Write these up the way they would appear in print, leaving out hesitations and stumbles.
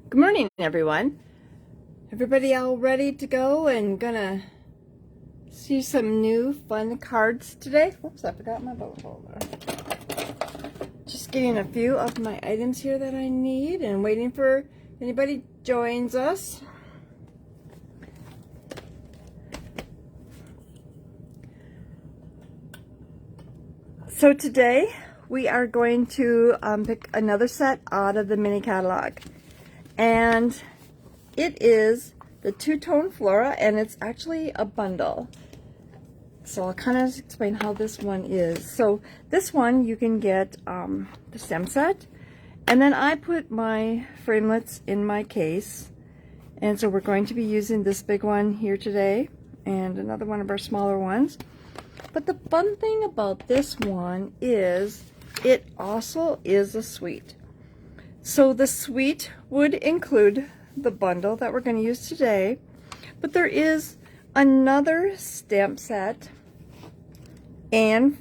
Good morning, everyone. Everybody all ready to go and gonna see some new fun cards today? Whoops, I forgot my boat holder. Just getting a few of my items here that I need and waiting for anybody joins us. So today we are going to pick another set out of the mini catalog. And it is the two-tone Flora, and it's actually a bundle. So I'll kind of explain how this one is. So this one you can get the stem set, and then I put my framelits in my case. And so we're going to be using this big one here today and another one of our smaller ones. But the fun thing about this one is it also is a suite. So the suite would include the bundle that we're going to use today, but there is another stamp set and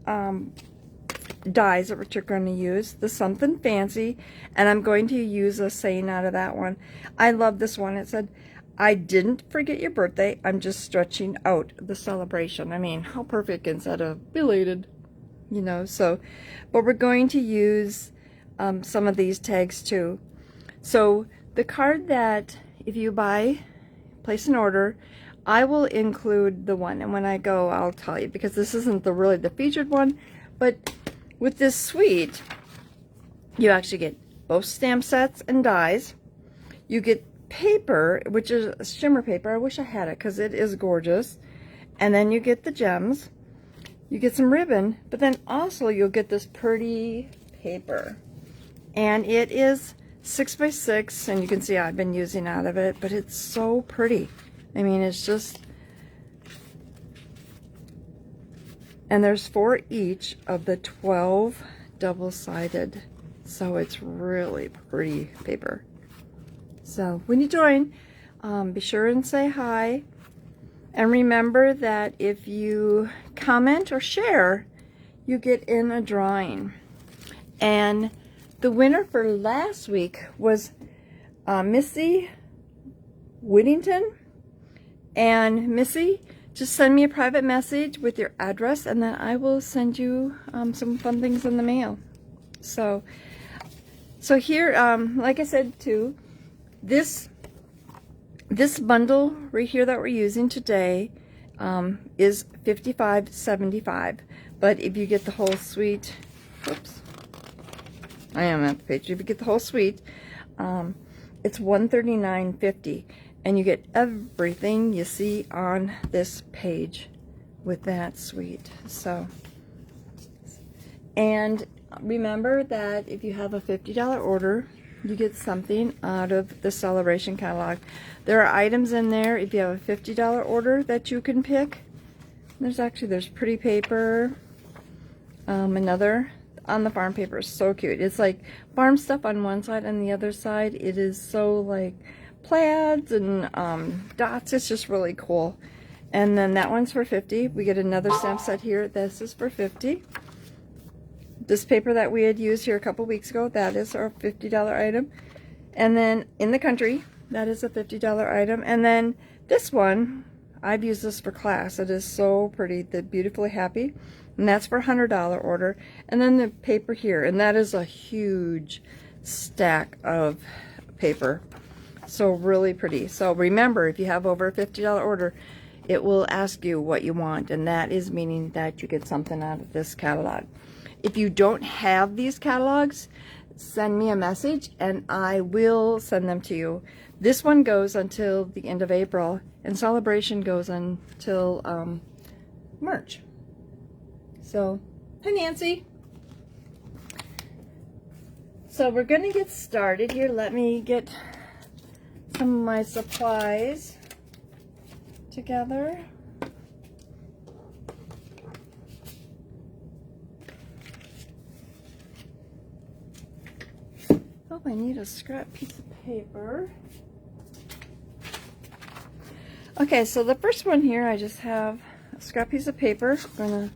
dies that you're going to use, the Something Fancy, and I'm going to use a saying out of that one. I love this one. It said, "I didn't forget your birthday, I'm just stretching out the celebration." I mean, how perfect instead of belated, you know. So, but we're going to use some of these tags too. So the card that if you place an order, I will include the one, and when I go I'll tell you, because this isn't really the featured one. But with this suite you actually get both stamp sets and dies. You get paper, which is a shimmer paper. I wish I had it because it is gorgeous. And then you get the gems, you get some ribbon, but then also you'll get this pretty paper. And it is 6x6, and you can see I've been using out of it, but it's so pretty. I mean, it's just, and there's 4 each of the 12 double-sided, so it's really pretty paper. So when you join, be sure and say hi, and remember that if you comment or share, you get in a drawing. And the winner for last week was Missy Whittington. And Missy, just send me a private message with your address, and then I will send you some fun things in the mail. So here, like I said too, this bundle right here that we're using today is $55.75. But if you get the whole suite, whoops, I am at the page. If you get the whole suite, it's $139.50, and you get everything you see on this page with that suite. So, and remember that if you have a $50 order, you get something out of the Celebration catalog. There are items in there if you have a $50 order that you can pick. There's pretty paper, another on the farm paper is so cute. It's like farm stuff on one side, and the other side it is so like plaids and dots. It's just really cool. And then that one's for $50. We get another stamp set here. This is for $50. This paper that we had used here a couple weeks ago, that is our $50 item. And then In the Country, that is a $50 item. And then this one, I've used this for class. It is so pretty, the Beautifully Happy, and that's for a $100 order. And then the paper here, and that is a huge stack of paper. So really pretty. So remember, if you have over a $50 order, it will ask you what you want, and that is meaning that you get something out of this catalog. If you don't have these catalogs, send me a message and I will send them to you. This one goes until the end of April, and Celebration goes until March. So, hi Nancy. So we're gonna get started here. Let me get some of my supplies together. Oh, I need a scrap piece of paper. Okay, so the first one here, I just have a scrap piece of paper. I'm gonna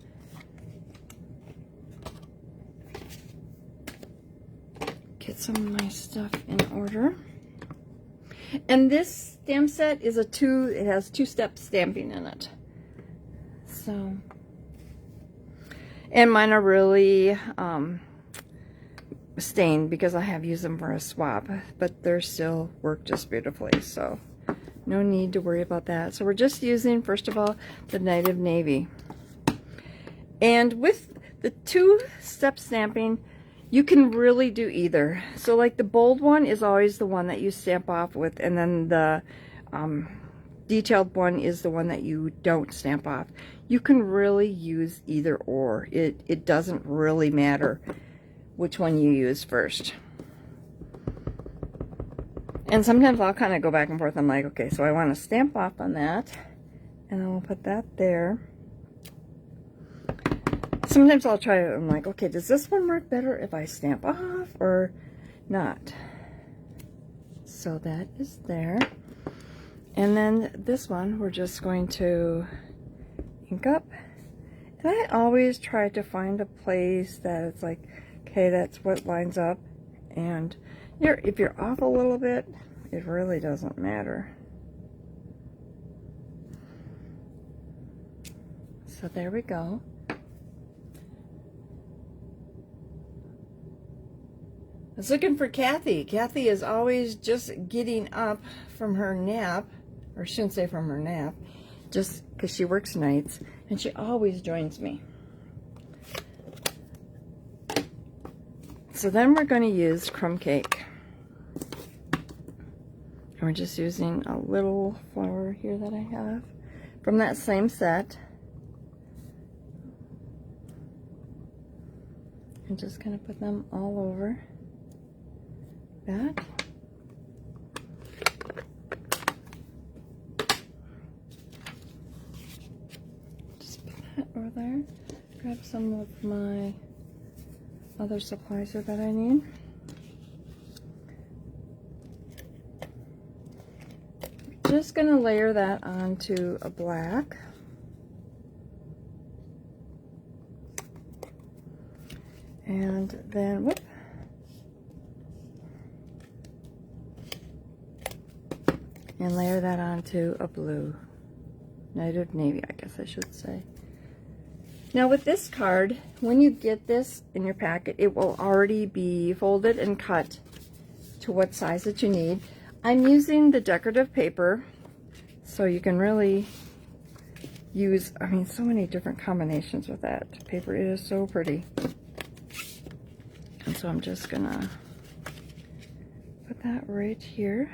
get some of my stuff in order. And this stamp set is it has two-step stamping in it. So, and mine are really stained because I have used them for a swap, but they're still work just beautifully, so no need to worry about that. So we're just using, first of all, the Native Navy. And with the two-step stamping, you can really do either. So like the bold one is always the one that you stamp off with, and then the detailed one is the one that you don't stamp off. You can really use either or. It doesn't really matter which one you use first. And sometimes I'll kind of go back and forth. I'm like, okay, so I want to stamp off on that, and then we'll put that there. Sometimes I'll try it. I'm like, okay, does this one work better if I stamp off or not? So that is there. And then this one, we're just going to ink up. And I always try to find a place that it's like, okay, that's what lines up. And if you're off a little bit, it really doesn't matter. So there we go. I was looking for Kathy. Kathy is always just getting up from her nap, or I shouldn't say from her nap, just because she works nights, and she always joins me. So then we're going to use crumb cake. And we're just using a little flower here that I have from that same set. I'm just going to put them all over that. Just put that over there. Grab some of my other supplies here that I need. Just going to layer that onto a black. And then, whoop. And layer that onto a blue. Native Navy, I guess I should say. Now with this card, when you get this in your packet, it will already be folded and cut to what size that you need. I'm using the decorative paper, so you can really use, I mean, so many different combinations with that paper. It is so pretty. And so I'm just gonna put that right here.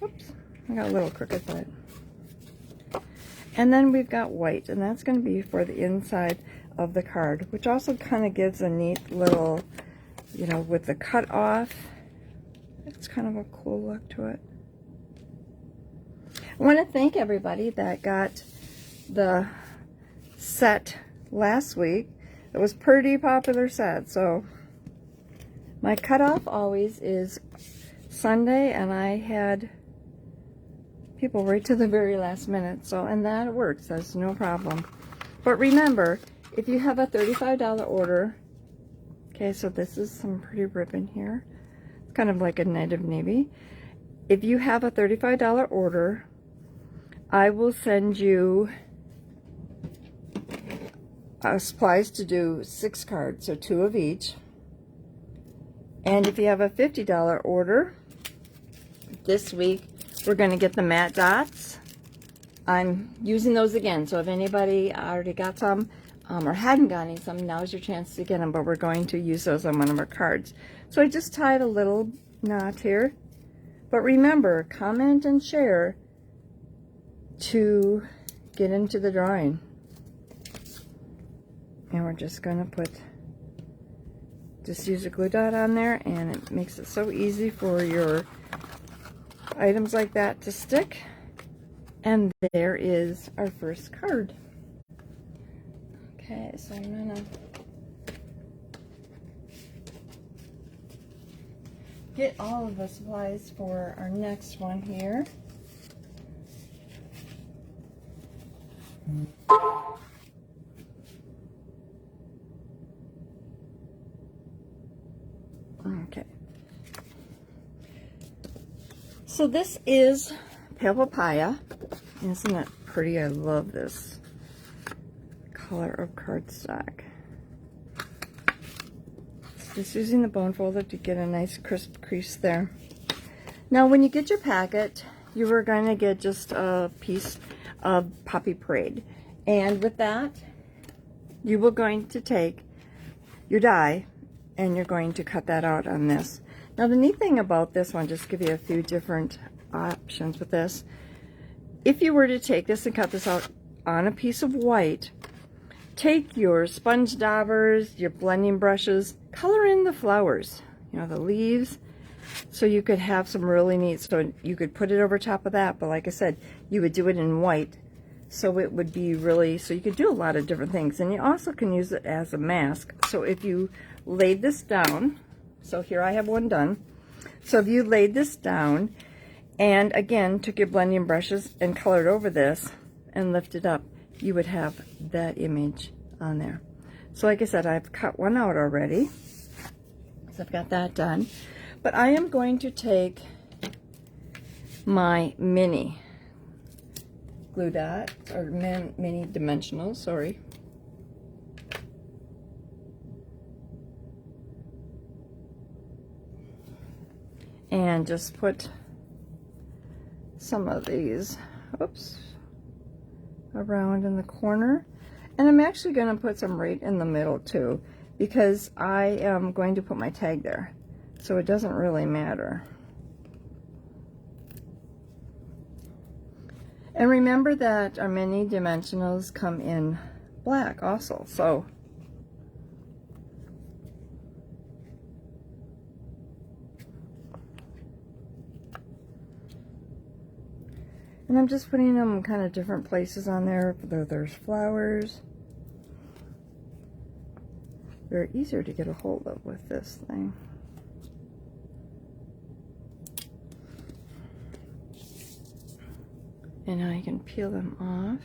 Oops, I got a little crooked, but. And then we've got white, and that's going to be for the inside of the card, which also kind of gives a neat little, you know, with the cut off. It's kind of a cool look to it. I want to thank everybody that got the set last week. It was a pretty popular set, so my cutoff always is Sunday, and I had people right to the very last minute, so, and that works, that's no problem. But remember, if you have a $35 order, okay, so this is some pretty ribbon here, it's kind of like a Native Navy. If you have a $35 order, I will send you supplies to do 6 cards, so 2 of each. And if you have a $50 order, this week we're going to get the matte dots. I'm using those again, so if anybody already got some or hadn't gotten some, now's your chance to get them, but we're going to use those on one of our cards. So I just tied a little knot here, but remember, comment and share to get into the drawing. And we're just going to just use a glue dot on there, and it makes it so easy for your items like that to stick. And there is our first card. Okay, so I'm gonna get all of the supplies for our next one here. Okay. So this is pale papaya. Isn't it pretty? I love this color of cardstock. Just using the bone folder to get a nice crisp crease there. Now when you get your packet, you are going to get just a piece of Poppy Parade. And with that, you are going to take your die and you're going to cut that out on this. Now the neat thing about this one, just give you a few different options with this. If you were to take this and cut this out on a piece of white, take your sponge daubers, your blending brushes, color in the flowers, you know, the leaves, so you could have some really neat, so you could put it over top of that, but like I said, you would do it in white, so it would be really, so you could do a lot of different things. And you also can use it as a mask. So if you laid this down, so here I have one done, so if you laid this down and again took your blending brushes and colored over this and lifted up, you would have that image on there. So like I said, I've cut one out already, so I've got that done. But I am going to take my mini glue dot, or mini dimensional, sorry. And just put some of these, oops, around in the corner. And I'm actually going to put some right in the middle too, because I am going to put my tag there. So it doesn't really matter. And remember that our mini dimensionals come in black also, so and I'm just putting them in kind of different places on there. There's flowers. They're easier to get a hold of with this thing. And now you can peel them off.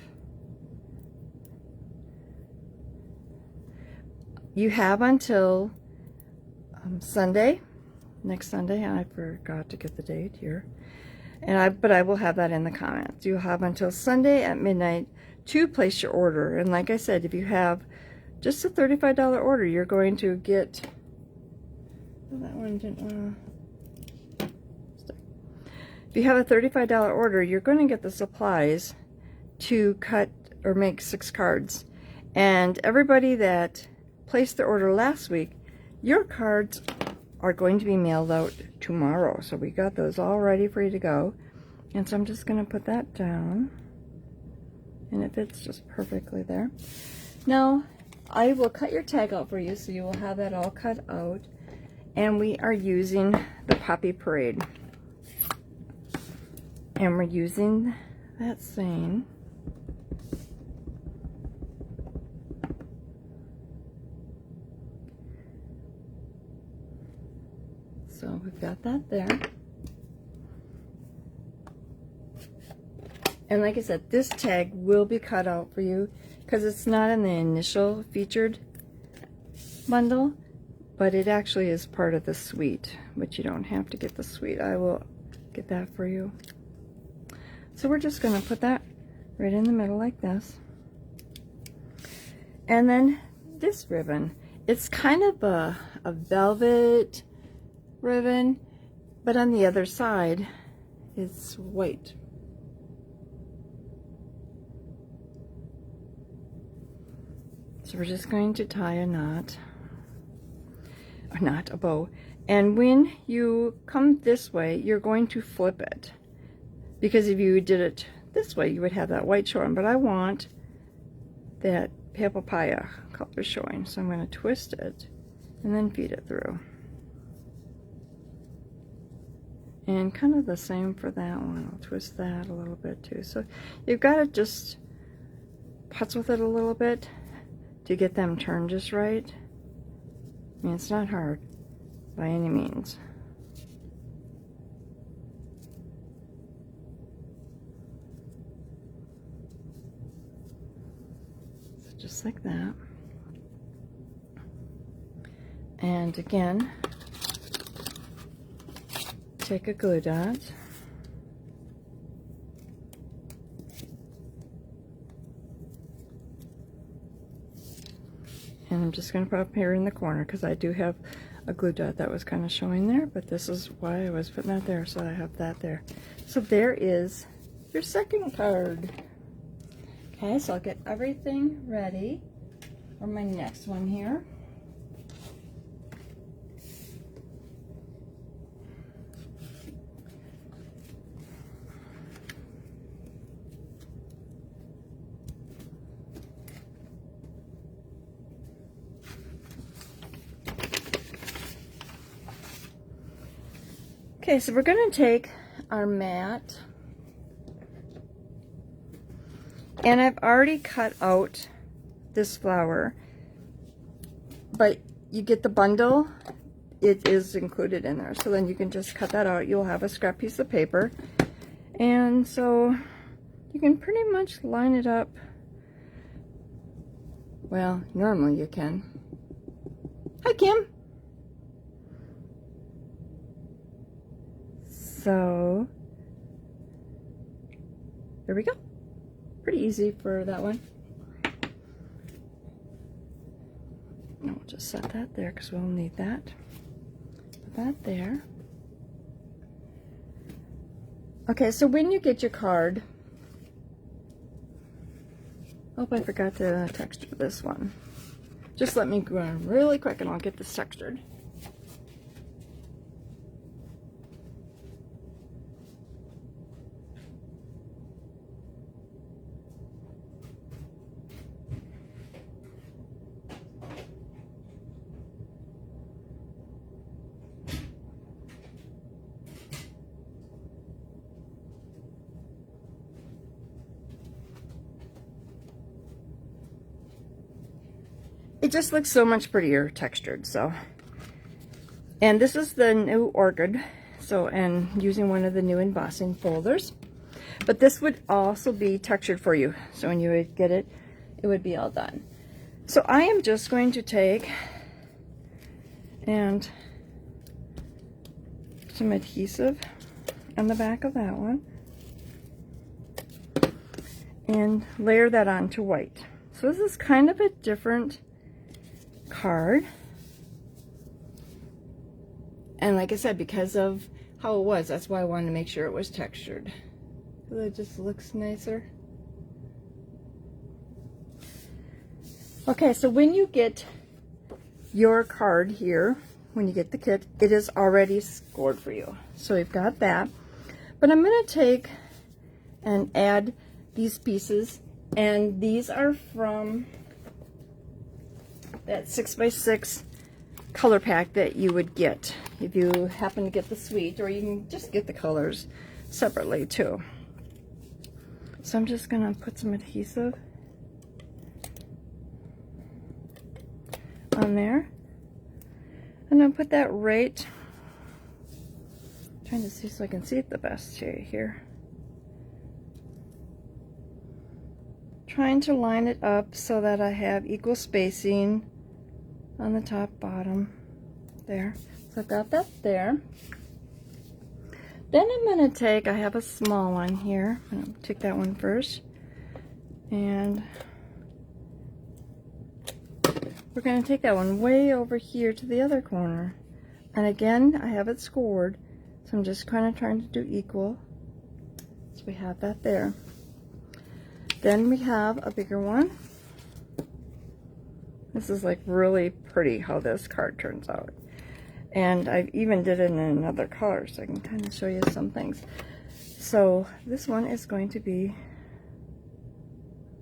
You have until Sunday, next Sunday. I forgot to get the date here. But I will have that in the comments. You have until Sunday at midnight to place your order. And like I said, if you have just a $35 order, you're going to get, oh, that one didn't if you have a $35 order, you're going to get the supplies to cut or make 6 cards. And everybody that placed their order last week, your cards are going to be mailed out tomorrow. So we got those all ready for you to go. And so I'm just going to put that down. And it fits just perfectly there. Now, I will cut your tag out for you, so you will have that all cut out. And we are using the Poppy Parade. And we're using that same. So we've got that there. And like I said, this tag will be cut out for you because it's not in the initial featured bundle, but it actually is part of the suite, but you don't have to get the suite. I will get that for you. So we're just going to put that right in the middle like this. And then this ribbon, it's kind of a velvet ribbon, but on the other side it's white. So we're just going to tie a knot, or not a bow, and when you come this way, you're going to flip it, because if you did it this way, you would have that white showing, but I want that pale papaya color showing, so I'm going to twist it and then feed it through. And kind of the same for that one. I'll twist that a little bit too. So you've got to just putz with it a little bit to get them turned just right. I mean, it's not hard by any means. So just like that. And again, take a glue dot And I'm just going to put up here in the corner because I do have a glue dot that was kind of showing there, but this is why I was putting that there, so I have that there. So there is your second card. Okay, so I'll get everything ready for my next one here. Okay, so we're going to take our mat, and I've already cut out this flower, but you get the bundle, it is included in there, so then you can just cut that out. You'll have a scrap piece of paper, and so you can pretty much line it up. Well, normally you can. Hi, Kim. So there we go. Pretty easy for that one. And we'll just set that there because we'll need that. Put that there. Okay, so when you get your card, oh, I forgot to texture this one. Just let me go on really quick and I'll get this textured. It just looks so much prettier textured, so. And this is the new orchid, so, and using one of the new embossing folders. But this would also be textured for you, so when you would get it, it would be all done. So I am just going to take and some adhesive on the back of that one and layer that onto white. So this is kind of a different card, and like I said, because of how it was, that's why I wanted to make sure it was textured, because it just looks nicer. Okay, so when you get your card here, when you get the kit, it is already scored for you, so we've got that. But I'm going to take and add these pieces, and these are from that 6x6 color pack that you would get if you happen to get the suite, or you can just get the colors separately too. So I'm just gonna put some adhesive on there, and I'll put that right, trying to see so I can see it the best here. Trying to line it up so that I have equal spacing on the top, bottom, there. So I've got that there. Then I'm going to take, I have a small one here. I'm going to take that one first. And we're going to take that one way over here to the other corner. And again, I have it scored. So I'm just kind of trying to do equal. So we have that there. Then we have a bigger one. This is like really pretty how this card turns out. And I even did it in another color, so I can kind of show you some things. So this one is going to be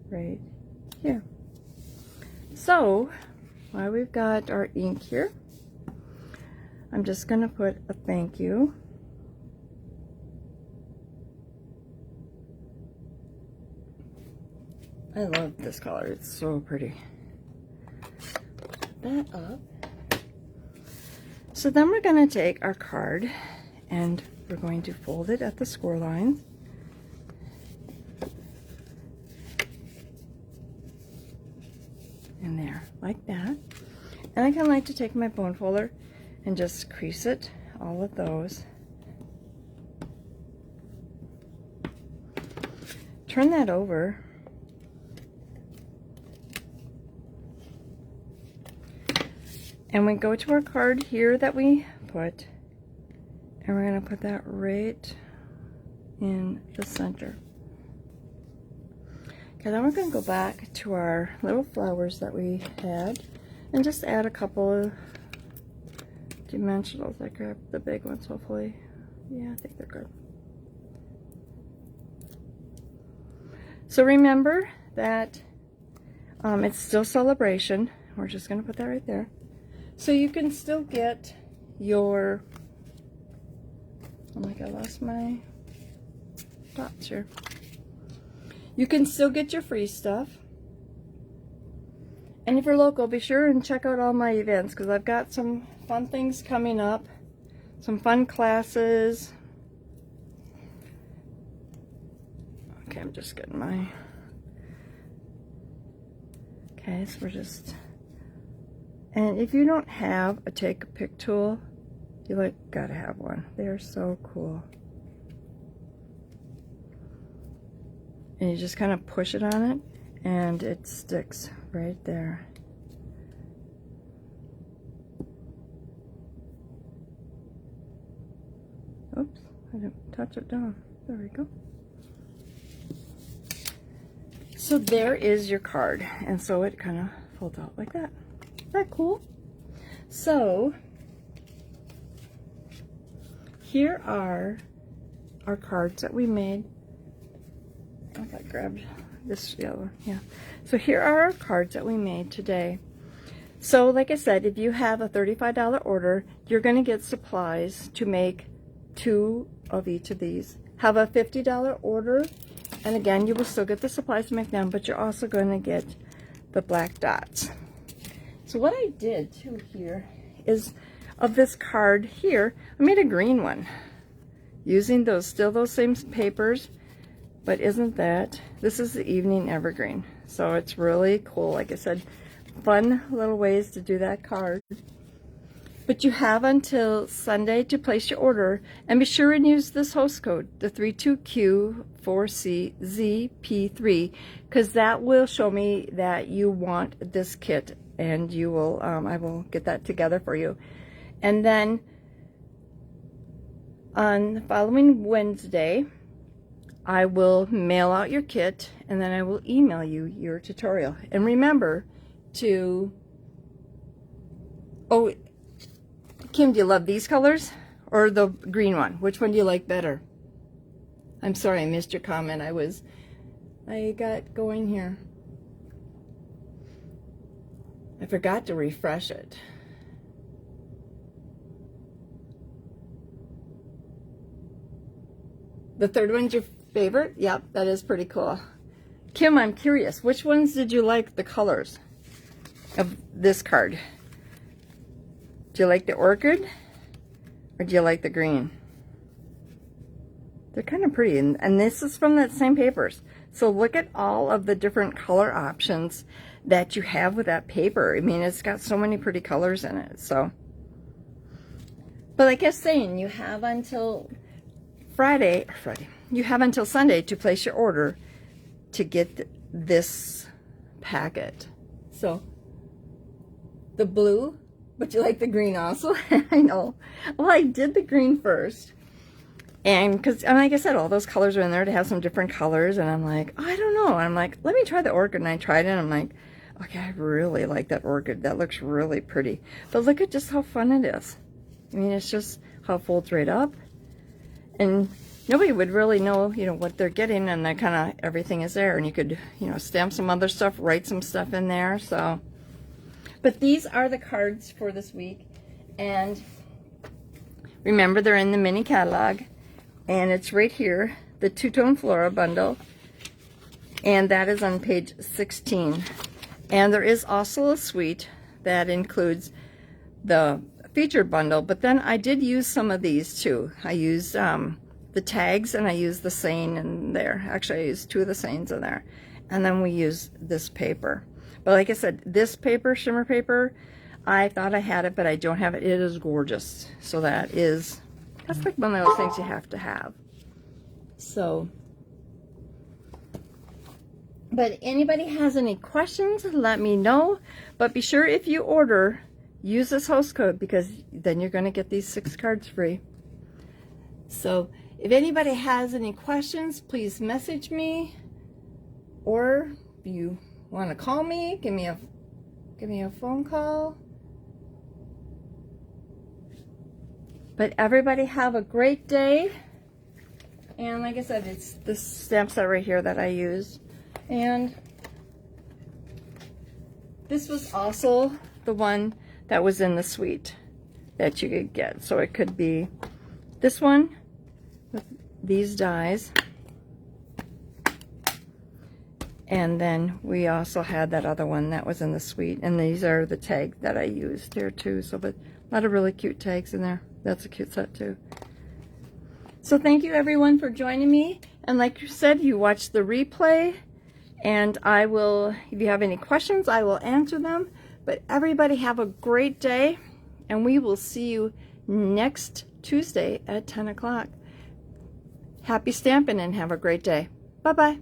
right here. So while we've got our ink here, I'm just going to put a thank you. I love this color, it's so pretty. Put that up. So then we're going to take our card and we're going to fold it at the score lines. And there, like that. And I kind of like to take my bone folder and just crease it, all of those. Turn that over. And we go to our card here that we put, and we're going to put that right in the center. Okay, then we're going to go back to our little flowers that we had and just add a couple of dimensionals. I grabbed the big ones, hopefully. Yeah, I think they're good. So remember that it's still celebration. We're just going to put that right there. So you can still get your, oh my god, I lost my dots here. You can still get your free stuff. And if you're local, be sure and check out all my events, because I've got some fun things coming up. Some fun classes. Okay, I'm just getting my... Okay, so we're just... And if you don't have a take a pick tool, you like gotta have one. They're so cool. And you just kind of push it on it, and it sticks right there. Oops, I didn't touch it down. There we go. So there is your card, and so it kind of folds out like that. Isn't that cool? So here are our cards that we made. I don't know if I grabbed this yellow. Yeah. So here are our cards that we made today. So like I said, if you have a $35 order, you're going to get supplies to make 2 of each of these. Have a $50 order, and again, you will still get the supplies to make them, but you're also going to get the black dots. So what I did too here is, of this card here, I made a green one using those same papers, but isn't that, this is the evening evergreen. So it's really cool. Like I said, fun little ways to do that card. But you have until Sunday to place your order, and be sure and use this host code, the 32Q4CZP3, because that will show me that you want this kit, and you will, I will get that together for you. And then on the following Wednesday, I will mail out your kit, and then I will email you your tutorial. And remember to, oh, Kim, do you love these colors or the green one? Which one do you like better? I'm sorry, I missed your comment. I got going here. I forgot to refresh it. The third one's your favorite? Yep, that is pretty cool. Kim, I'm curious, which ones did you like the colors of this card? Do you like the orchid, or do you like the green? They're kind of pretty, and this is from that same papers. So look at all of the different color options that you have with that paper. I mean, it's got so many pretty colors in it. So, but like I was saying, you have until you have until Sunday to place your order to get this packet. So the blue, but you like the green also? I know. Well, I did the green first, and because, like I said, all those colors are in there to have some different colors, and I'm like, oh, I don't know. And I'm like, let me try the orchid, and I tried it, and I'm like, okay, I really like that orchid. That looks really pretty. But look at just how fun it is. I mean, it's just how it folds right up, and nobody would really know, you know, what they're getting, and then kind of everything is there, and you could, you know, stamp some other stuff, write some stuff in there. So, but these are the cards for this week, and remember, they're in the mini catalog, and it's right here, the two-tone Flora bundle, and that is on page 16. And there is also a suite that includes the featured bundle, but then I did use some of these too. I used the tags, and I used the saying in there. Actually, I used 2 of the sayings in there, and then we used this paper. But like I said, this paper, shimmer paper, I thought I had it, but I don't have it. It is gorgeous. So that's like one of those things you have to have. So, but anybody has any questions, let me know. But be sure, if you order, use this host code, because then you're going to get these 6 cards free. So if anybody has any questions, please message me, or if you want to call me, give me a phone call. But everybody have a great day. And like I said, it's this stamp set right here that I use. And this was also the one that was in the suite that you could get. So it could be this one with these dies. And then we also had that other one that was in the suite. And these are the tags that I used here too. So, but a lot of really cute tags in there. That's a cute set too. So thank you everyone for joining me. And like you said, you watched the replay. And I will, if you have any questions, I will answer them. But everybody have a great day. And we will see you next Tuesday at 10 o'clock. Happy stamping and have a great day. Bye-bye.